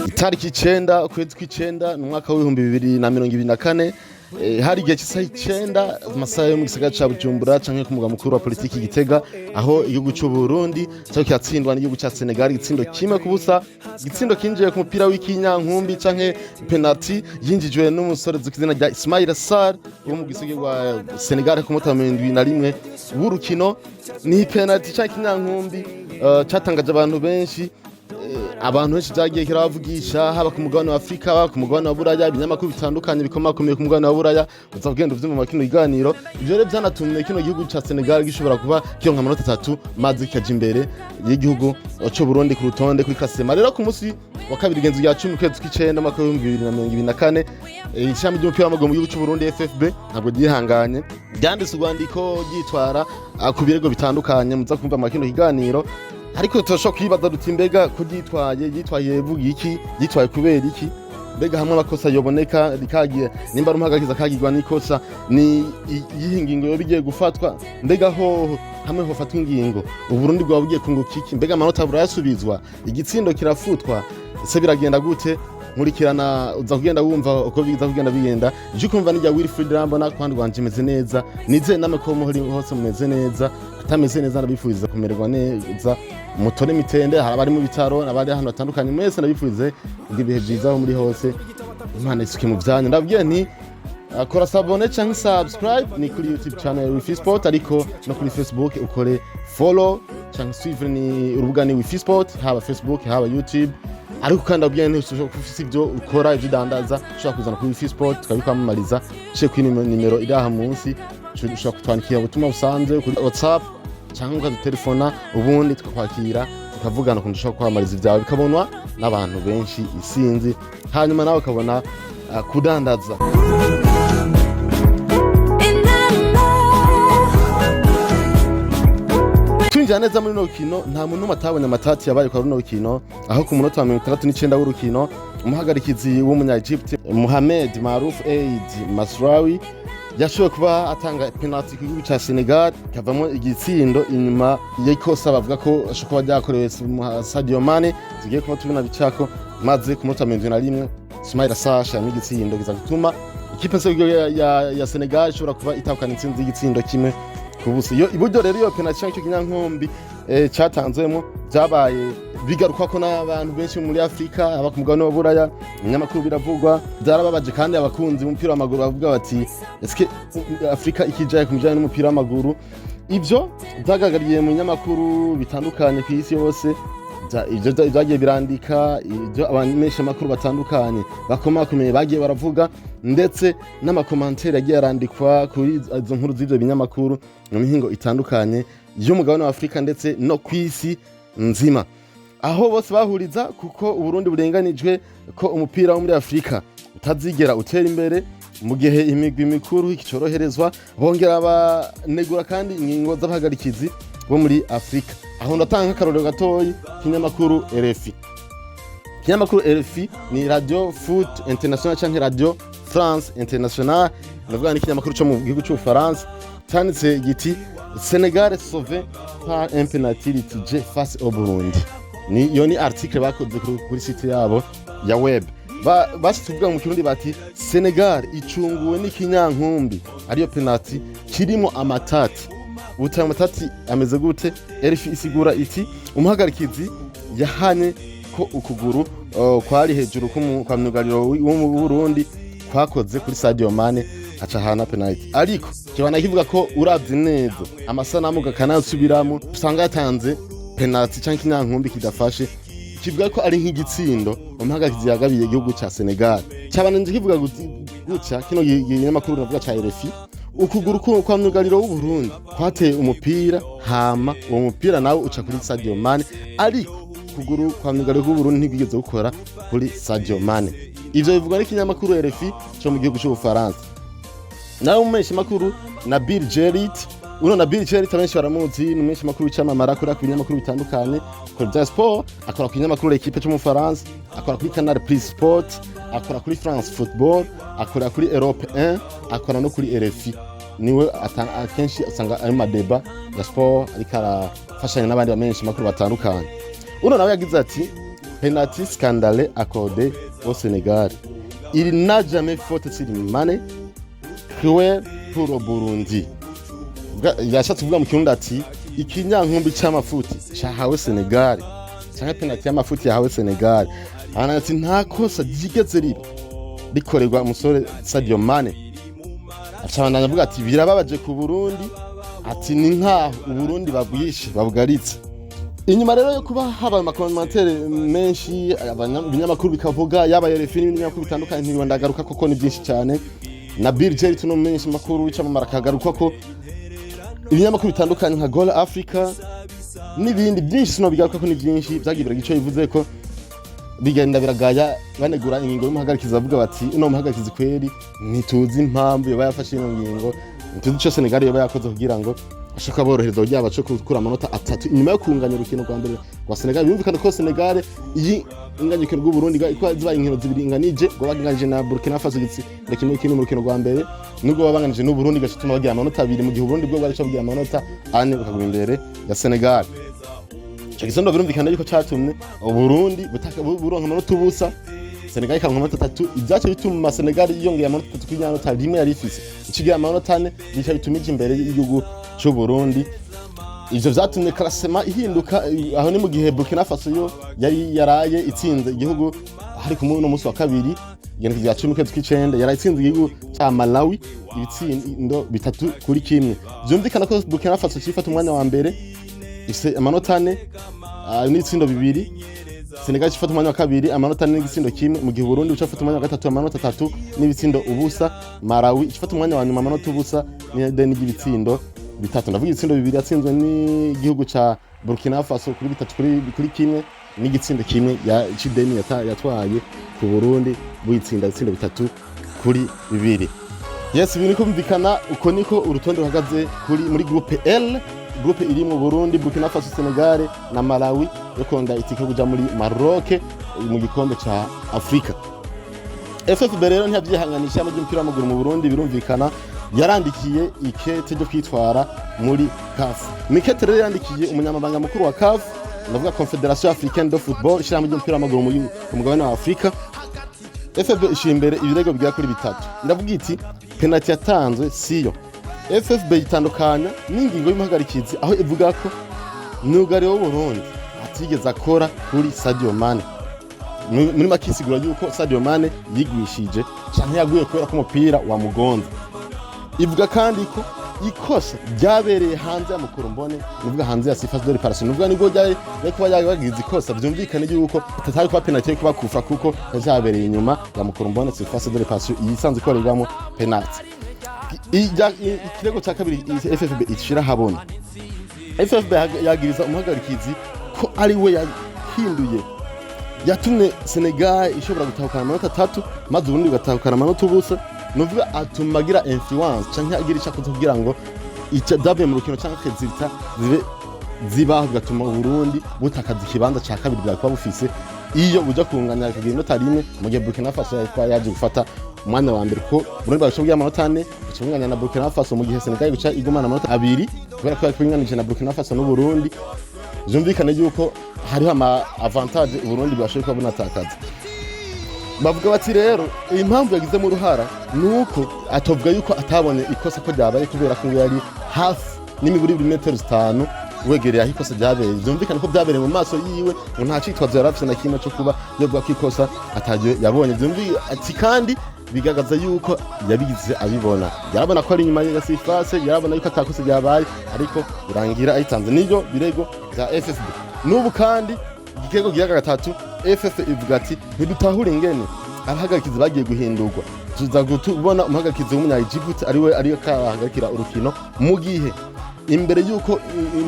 Itariki 9 ukwezi kw'icenda mu mwaka wa 2024 hari igihe cy'isaha 9 amasaha yo mu gisagara ca Bujumbura canke ku mugwa mukuru wa politiki Gitega, aho igihugu cy'u Burundi cyo cyatsindwa n'igihugu cya Sénégal igitsindo kimwe ku busa. Igitsindo kinjiye ku mupira w'ikinyankumbi canke penalty yinjijwe n'umusore z'ikizina rya Ismaïla Sarr wo mu gisagara wa Sénégal ku munota 71 w'urukino. Ni penalty canke kinyankumbi cyatangaje abantu benshi. Abantu benshi byagiye kiravugisha haba ku mugabane wa Afrique, haba ku mugabane wa Buraya, ibinyamakuru bitandukanye bikomakomeye ku mugabane wa Buraya uzagenda uvyumva mu kino kiganiro. Ivyo rero byanatumye kino gihugu ca Sénégal gishobora kuba kironka amanota 3 maze kikaja imbere y'igihugu cyo Burundi ku rutonde kuri klasema. Rero ku munsi wa kabiri genzo rya 10 kwezi kw'icenda mu mwaka wa 2024 ishami ry'umupira w'amaguru mu gihugu cy'u Burundi FFB ntabwo ryihanganye, ryanditse urwandiko ryitwara ku birego bitandukanye muza kumva mu kino kiganiro. Ariko tosho kwibaza duti mbega ko yitwaye vuga iki, yitwaye kubera iki, mbega hamwe abakosa yoboneka rikagiye nimba ari umuhagarikizi akagirwa n'ikosa ni ingingo yo bigiye gufatwa, mbega ho hamwe hofatwa ingingo Uburundi bwa bugiye kunguka iki, mbega amanota burayasubizwa, igitsindo kirafutwa, ese biragenda gute? Nkurikirana uza kugenda wumva uko biza kugenda bigenda. Je kumva nijya Willy Frid irambona kwandi gwanje meze neza, nize n'amakomo hose meze neza, atameze neza nabifuriza kumererwa neza, mutore mitende harabari mu bitaro nabari hano batandukanye mwese nabifurize ibihe byiza muri hose. Imana isuke mu byanyu, ndabwiye nti akora sabone cyangwa subscribe ni kuri YouTube channel Wifi Sport, ariko no kuri Facebook ukore follow cyangwa suivre ni urubuga ni Wifi Sport, haba Facebook haba YouTube. Ariko kandi abwiye nti ushobora kufisa ibyo ukora ibyo dandaza ushobora kuzana kuri Wifi Sport tukabikwamamariza cye kuri nimero iri aha munsi. Ushobora kutwandikira ubutumwa busanzwe kuri WhatsApp cyangwa ukadutelefona, ubundi tukakwakira tukavugana ukuntu ushobora kwamamariza ibyawe bikabonwa n'abantu benshi isinzi, hanyuma nawe ukabona kudandaza. Twinjira neza muri no kino, nta muntu matabonye amatati yabaye kwa runo kino, aho ku munota wa 69 w'urukino umuhagarikizi w'umunya Egypt Mohamed Maruf Eid Masraoui yashoboye kuba atanga penalty ku gihugu cya Sénégal kavamo igitsindo inyuma y'ikosa bavuga ko ashobora kuba yakorewe Sadio Mane zigiye kuba tubona bicako, maze ku munota wa 71 Ismaïla Sarr yamye igitsindo giza gutuma ikipe ya Sénégal ishobora kuba itakana intsinzi y'igitsindo kimwe kubusa. Iyo iburyo rero iyo penalty cyo kinyankombi cyatanzwemo byabaye bigaruka ko n'abantu benshi muri Afrika, aba ku mugabane wa Buraya, ibinyamakuru biravugwa, byarababaje kandi abakunzi b'umupira w'amaguru bavuga bati eske Afrika ikijaye ku bijanye n'umupira w'amaguru. Ivyo byagagariye mu binyamakuru bitandukanye ku isi yose, ivyo byagiye birandika, ivyo abamenyesha makuru batandukanye bakomakomeye bagiye baravuga, ndetse n'amakomantere yagiye arandikwa kuri izo nkuru z'ivyo binyamakuru mu mihingo itandukanye y'umugabane wa Afrika ndetse no kwisi nzima, aho bose bahuriza kuko Uburundi burenganijwe ko umupira wo muri Afrika utazigera utera imbere mu gihe imigwi mikuru ikicoroherezwa, bongera abanegura kandi ingingo z'abahagarikizi bo muri Afrika. Aho ndatanga akarorero gatoyi kinyamakuru RFI. Kinyamakuru RFI ni Radio Foot International canke Radio France International, navuga ni kinyamakuru cyo mu gihugu cy'u France, cyanditse giti Sénégal sauvé par un penalty litigé face au Burundi. Ni article bakoze kuri site yabo ya web. Bashituvuga mu kirundi bati Sénégal icunguwe n'ikinyankumbi ariyo penalty kirimo amatati. Utaya amatati ameze gute? RFI isigura iti umuhagarikizi yahanye ko ukuguru kwari hejuru kwa myugariro wo mu Burundi kwakoze kuri Sadio Mane aca hana penalty, ariko kibana kivuga ko uravye neza amasanamu gakanasubiramo usanga yatanze penalty canke kinyankumbi kidafashe, kivuga ko ari nk'igitsindo umuhagarikizi yagabiye igihugu cya Sénégal. Cyabana nje kivuga gutya kino kinyamakuru navuga ca RFI, ukuguru kwa myugariro w'u Burundi kwateye umupira hama uwo mupira nawe uca kuri Sadio Mane, ariko kuguru kwa myugariro w'u Burundi ntigigeze gukora kuri Sadio Mane. Ivyo bivugwa n'ikinyamakuru RFI cyo mu gihugu cy'u Faransa. Nawe umesha makuru na Bill Jerit, uno na Bill Jerit abenshi baramuzi, ni umesha makuru w'icamamara akora ku binyamakuru bitandukanye, akora bya sport, akora ku binyamakuru l'Equipe cyo mu Faransa, akora kuri Canal Plus Sport, akora kuri France Football, akora kuri Europe 1, akora no kuri RFI. Niwe akenshi usanga ari madeba ya sport ariko afashanya n'abandi bamenyesha makuru batandukanye. Uno nawe yagize ati penalty scandale accordée au Sénégal. Il n'a jamais faute sur mane cruel pour le Burundi. Yashatse kuvuga mu kirundi ati ikinyankumbi cy'amafuti cyahawe Sénégal. Cyangwa penalty y'amafuti yahawe Sénégal. Ati nta kosa ryigeze rikorerwa umusore Sadio Mane. Acabandanya avuga ati birababaje ku Burundi, ati ni nkaho Uburundi babwishe babugaritse. Inyuma rero yo kuba haba amakomantere menshi ibinyamakuru bikavuga yabaye refini ibinyamakuru bitandukanye ntibandagaruka koko ni byinshi cyane na Bill Jerry tuno menshi makuru wica mu marakagaruka ko ibinyamakuru bitandukanye nka Goal Africa n'ibindi byinshi sino bigaruka ko ni byinshi byagibira gico bivuze ko bigenda biragaya banegura ingingo y'umuhagarikizi bavuga bati uno muhagarikizi kweri ntituzi impamvu yoba yafashe ino ngingo ntituzi cyo Senegal yoba yakoze kugira ngo ashaka borohereza ryaba cyo gukura amanota 3 inyuma yo kunganya urukino rwa mbere rwa Senegal. Yumvikana ko Senegal iyi inganyikiro rw'u Burundi ko zibaye inkino zibiringanije ngo baganije na Burkina Faso gitsi kimwe mu rukino rwa mbere nubwo babanganije n'u Burundi gashituma bagira amanota 2 mu gihe Burundi bwo bari cyo bagira amanota 4 bakagwa imbere ya Senegal. Chagisondo birumvikana yuko cyatumye Burundi buronka amanota ubusa Senegal ikanka amanota 3 ibyace bituma Senegal yongeye amanota 3 kugira rimwe yari ifise ikigira amanota 4 bica bitumije imbere y'igihugu cyo Burundi. Ivyo vyatumye klasema ihinduka aho ni mu gihe Burkina Faso yo yari yaraye itsinze igihugu hari ku munsi wa kabiri igenda kujya 10 yari itsinze igihugu cya Malawi ibitsindo 3-1. Byumvikana ko Burkina Faso cifata umwanya wa mbere ise amanota 4 n'itsindo 2. Senegal cifata umwanya wa kabiri amanota 4 n'igitsindo 1 mu gihe Burundi bucafata umwanya wa gatatu amanota 3 n'ibitsindo ubusa. Malawi cifata umwanya wa nyuma amanota ubusa n'ibitsindo 3. Ndavuga igitsindo 2 yatsinzwe n'igihugu ca Burkina Faso kuri 3-1 n'igitsindo 1 ya Chideni yatwaye ku Burundi buyitsinda igitsindo 3-2. Yes, ibintu ko bimvikana uko niko urutonde ruhagaze kuri muri groupe L. Groupe iri mu Burundi, Burkina Faso, Senegal na Malawi yo konda itike kuja muri Maroc mu gikombe ca Afrique. FFB rero ntiyabyihanganisha mu by'umupira w'amaguru mu Burundi birumvikana yarandikiye ikete ryo kwitwara muri CAF. Mikete rero yandikiye umunyamabanga mukuru wa CAF ndavuga Confederation Africaine de Football ishira mu by'umupira w'amaguru mu mugabane wa Afrika. FFB ishimbere ibirego bya kuri 3 iravuga iti penalty yatanzwe siyo. FFB itandukanya n'ingingo y'umuhagarikizi aho ivuga ko nugari wo Burundi atigeze akora kuri Sadio Mane. Muri makisigura yuko Sadio Mane yigwishije cyane yaguye kubera ko umupira wa mugonze. Ivuga kandi ko ikosa ryabereye hanze ya Mukurumbone nivuga hanze ya Sifa de Paris nivuga nibwo ryaye kuba yagize ikosa byumvikane yuko tatari kuba penalty yo kuba kufa kuko yabereye inyuma ya Mukurumbone Sifa de Paris yisanze ikorerwamo penalty. Ikirego cya kabiri FFB ishira habona. FFB yagiriza umuhagarikizi ko ari we yahinduye yatumye Senegal ishobora gutahukana amanota 3 maze Burundi gatahukana amanota ubusa. Nuvuga atumagira influence canke agira icyo kugira ngo icadabe mu rukino canke kezita zibaho gatuma Burundi butakaza ikibanza cya kabiri bwa kwa bufise iyo buja kunganya kugira inota rimwe mu gihe Burkina Faso yaje gufata umwanya wa mbere ko Burundi bashobora amanota 4 bacunganya na Burkina Faso mu gihe Senegal guca igumana amanota 2 kubera ko yakwinganije na Burkina Faso no Burundi. Byumvikane yuko hariho ama avantage Burundi bwashoboye kuba bunatakaza. Bavuga bati rero impamvu yagize mu ruhara nuko atovuga yuko atabonye ikosa ko ryabaye kubera ko yari hafi n'imiburi 5 wegereye aho ikosa ryabereye. Byumvikana ko byabereye mu maso yiwe ngo nta citwazo yarafise na kimwe cyo kuba yovuga ko ikosa atagiye yabonye. Ati kandi bigagaza yuko yabigize abibona yarabona ko ari inyuma ya Sifase yarabona yuko atakosa ryabaye ariko urangira ayitanze niyo birego za FFB. Nubu kandi igitego giyaga 3 FF ivuga ati ntidutahure ingene abahagarikizi bagiye guhindurwa tuza gutubona umuhagarikizi w'umunya Egypt ariyo kahagarikira urukino mu gihe imbere yuko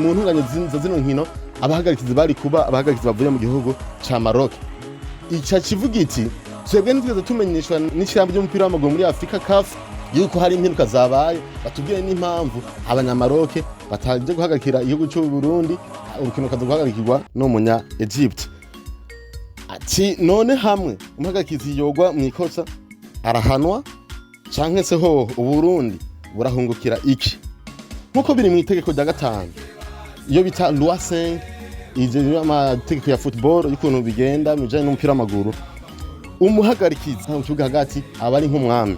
mu ntunganye zino nkino abahagarikizi bari kuba abahagarikizi bavuye mu gihugu ca Maroc. Ica kivuga iti twebwe ntitweze tumenyeshwa n'ishyamba ry'umupira w'amaguru muri Afrika CAF yuko hari impinduka zabaye batubwiye n'impamvu abanyamaroke bataje guhagarikira igihugu cy'u Burundi urukino kaza guhagarikirwa n'umunya Egypt. Ati none hamwe umuhagarikizi yogwa mu ikosa arahanwa canke se ho Uburundi burahungukira iki nkuko biri mu itegeko rya 5 iyo bita loi 5 ije amategeko ya football y'ukuntu bigenda mujanye n'umupira w'amaguru umuhagarikizi mu kibuga hagati aba ari nk'umwami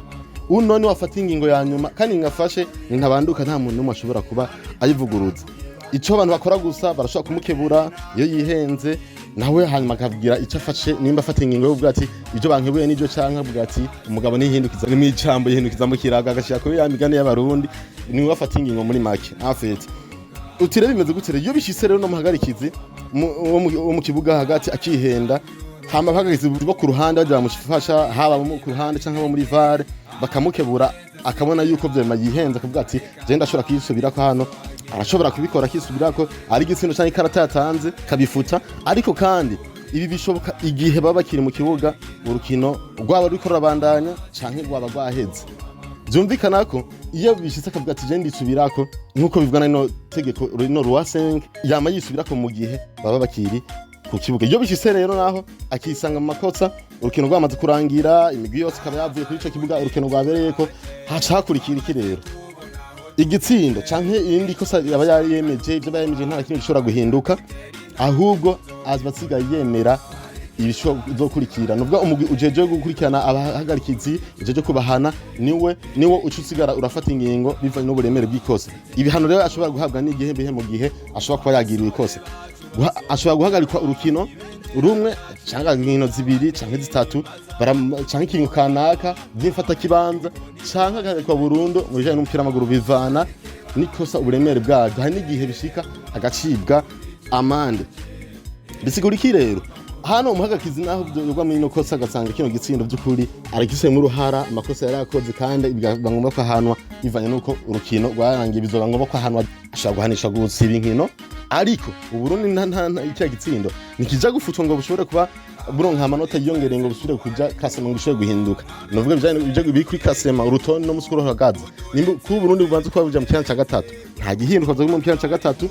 none wafata ingingo ya nyuma kandi ngafashe ntabanduka nta muntu n'umwe ashobora kuba ayivuguruza ico abantu bakora gusa barashobora kumukebura iyo yihenze nawe hanyuma akavugira icyo afashe nimba afata ingingo y'ubwo ati ibyo bankebuye n'ibyo canka avuga ati umugabo nihindukiza ni mw'icambo yihindukiza mu kiraga agashira ko yamigane y'abarundi niwe afata ingingo muri make afete utire bimeze gutere iyo bishise rero no muhagarikizi wo mu kibuga hagati akihenda hama bahagarikizi bo ku ruhande baje bamufasha haba mu ku ruhande canka bo muri VAR bakamukebura akabona yuko vyema yihenze akavuga ati je ndashobora kwisubirako hano arashobora kubikora kisubirako ari igitsindo canke ikarata yatanze kabifuta ariko kandi ibi bishoboka igihe baba bakiri mu kibuga urukino rwaba ruriko rurabandanya canke rwaba rwaheze byumvikana ko iyo bishitse akavuga ati je ndisubirako nkuko bivugana no tegeko rino loi 5 yama yisubirako mu gihe baba bakiri ku kibuga iyo bishitse rero naho akisanga mu makosa urukino rwamaze kurangira imigwi yose ikaba yavuye kuri ico kibuga urukino rwabereyeko haca hakurikira iki rero igitsindo canke irindi kosa yaba yayemeje ibyo bayemeje nta kintu gishobora guhinduka ahubwo azbasiga yemera ibishobozokurikira nubwo umugwi ujeje gukurikirana abahagarikizi ujeje kubahana niwe ucusigara urafata ingingo bivanye n'uburemere bw'ikosa ibihano rero ashobora guhabwa n'igihe bihe mu gihe ashobora kuba yagiriwe ikosa ashobora guhagarikwa urukino rumwe cyangwa inkino zibiri cyangwa zitatu cyangwa ikintu kanaka by'imfata kibanza cyangwa agahagarikwa burundu mu bijanye n'umupira w'amaguru bivana n'ikosa uburemere bwabyo hari n'igihe bishika agacibwa amande bisigura iki rero hano umuhagarikizi naho byogwa muri no kosa agasanga kino gitsindo by'ukuri arikise mu ruhara amakosa yarakoze kandi bangomba ko ahanwa bivanye nuko urukino rwarangiye bizoba ngomba ko ahanwa ashaka guhanisha gusiba inkino ariko uburundi nta icya gitsindo nikija gufutwa ngo bushobore kuba buronka amanota yiyongereye ngo busubire kuja kasema ngo bishobore guhinduka novuga bijanye biri kuri kasema urutonde no muskuro hagaze nimba ku Burundi bubanze kwa buja mu cyana cya gatatu nta gihinduka zo mu cyana cya gatatu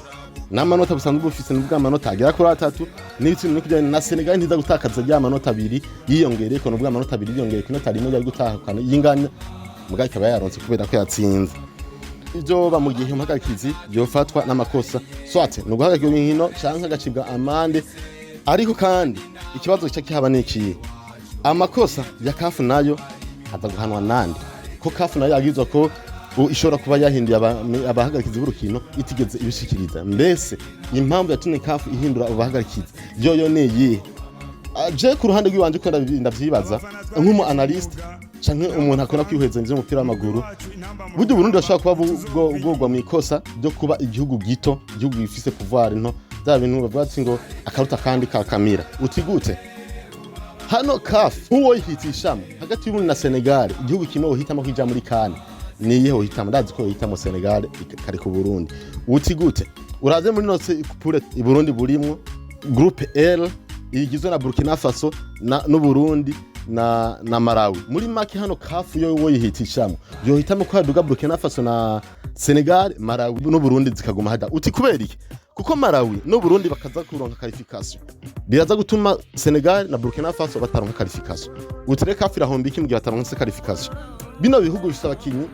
n'amanota busanzwe bufise n'ubwa amanota agera kuri 3 n'ibitsinda no kujyana na Sénégal ntiza gutakaza rya amanota 2 yiyongereye ko n'ubwa amanota 2 yiyongereye ku nota rimwe yari gutahakana yinganya mugabo ikaba yaronse kubera ko yatsinze ibyo ba mu gihe umuhagarikizi yofatwa n'amakosa swate no guhagarika inkino canke agacibwa amande ariko kandi ikibazo cyakihaba n'iki amakosa ya kafu nayo aza guhanwa nande ko kafu nayo yagizwe ko ishobora kuba yahinduye abahagarikizi b'urukino itigeze ibishikiriza mbese impamvu yatumye kafu ihindura abahagarikizi yoyo niyi je ku ruhande rw'iwanje ko ndavyibaza nk'umu analyst canke umuntu akora kwihweza ivyo umupira w'amaguru buryo Burundi bashobora kuba bwogwa mu ikosa ryo kuba igihugu gito igihugu gifise pouvoir nto za bintu bavuga ati ngo akaruta kandi kakamira utigute hano kafu uwo yihitishamo hagati y'Uburundi na Sénégal igihugu kimwe wohitamo kwija muri kane niye wohitamo ndazi ko wohitamo Sénégal kari ku Burundi utigute uraze muri nose pour i Burundi burimwo groupe L igizwe na Burkina Faso no Burundi na Malawi muri make hano kafu yo woyihitishamo yohitamo ko haduga Burkina Faso na Sénégal Malawi no Burundi zikaguma hada uti kubera iki kuko Malawi no Burundi bakaza kuronka qualification biraza gutuma Sénégal na Burkina Faso bataronka qualification utireka kafu irahomba iki mugihe bataronka qualification bino bihugu bifite abakinyi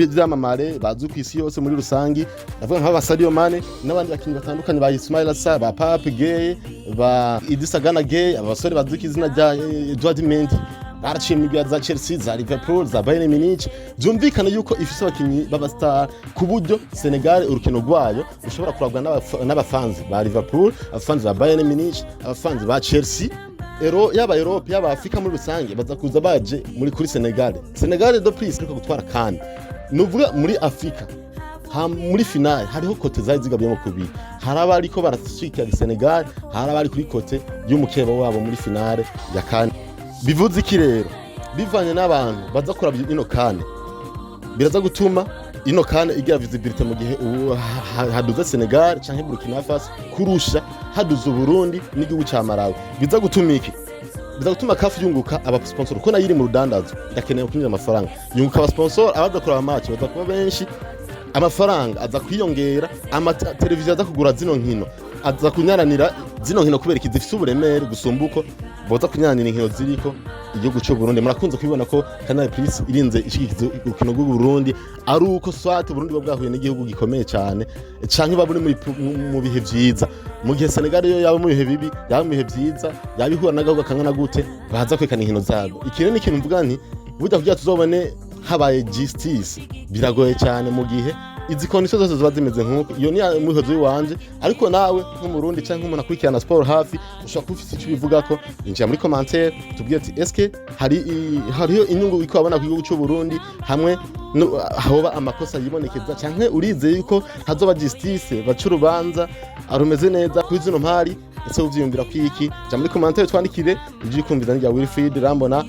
byamamare bazu ku isi yose muri rusangi navuga nk'aba Sadio Mane n'abandi bakinyi batandukanye ba Ismail Assar ba Pape Gueye ba Idrissa Gana Gueye abasore bazuka izina rya Edouard Mendy baraciye mu za Chelsea za Liverpool za Bayern Munich byumvikana yuko ifise abakinyi baba star ku buryo Sénégal urukino rwayo ushobora kurabwa n'abafanzi ba Liverpool abafanzi ba Bayern Munich abafanzi ba Chelsea yaba Europe yaba Afrika muri rusange baza kuza baje muri kuri Sénégal do please ariko gutwara kandi nuvuga muri Afrika muri finale hariho kote zaje zigabiyemo kubiri haraba ariko barashikira Sénégal haraba ari kuri kote y'umukeba wabo muri finale ya kane bivuze iki rero bivanye n'abantu baza kurabya ino kane biraza gutuma ino kane igira visibility mu gihe haduze Sénégal canke Burkina Faso kurusha haduze Burundi n'igihugu ca Malawi biza gutuma iki biza gutuma kafu yunguka aba sponsor ko nayiri mu rudandazo ndakeneye kunyira amafaranga yunguka aba sponsor abadakora match baza kuba benshi amafaranga aza kwiyongera televiziyo aza kugura zino nkino aza kunyaranira zino nkino kubera ikizifise uburemere gusumbuko boza kunyanira inkino ziriko igihugu cy'u Burundi. Murakunze kubibona ko Canal Plus irinze ishigikiza urukino rw'u Burundi ari uko swate Burundi bwahuye n'igihugu gikomeye cyane canke baburi mu bihe vyiza, mu gihe Sénégal yo yaba mu bihe bibi yaba mu bihe vyiza yabihura n'agahugu kangana gute baza kwekana inkino zabo. Ikindi n'ikintu mvuga nti burya kugira tuzobone habaye justice biragoye cyane mu gihe izi conditions zose ziba zimeze nk'uko. Iyo ni umwihwezo w'iwanje, ariko nawe nk'umurundi canke umuntu akurikirana sport hafi ushobora kuba ufite icyo ubivugako, injira muri commentaire tubwire ati eske hariyo inyungu iko abona ku gihugu cy'u Burundi hamwe hoba amakosa yibonekeza canke urizeye yuko hazoba justice baca urubanza arumeze neza kuri zino mpari. Ese uvyiyumvira kwiki? Ja muri commentaire twandikire ije kumviza n'irya Willy Frid Irambona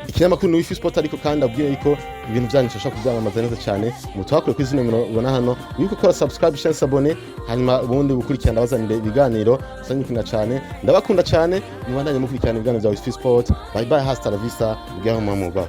ikinyamakuru ni Sport, ariko kandi abwiye yuko ibintu byanyu ushaka kubyamamaza neza cyane. Mutwakure kuri zino ubona hano yuko ukora subscribe cyangwa s'abone, hanyuma ubundi gukurikirana bazanire ibiganiro sanyukina cyane. Ndabakunda cyane, mubandanye mukurikirana ibiganiro bya Sport. Bye bye, hasta la vista, ugaho mu muba.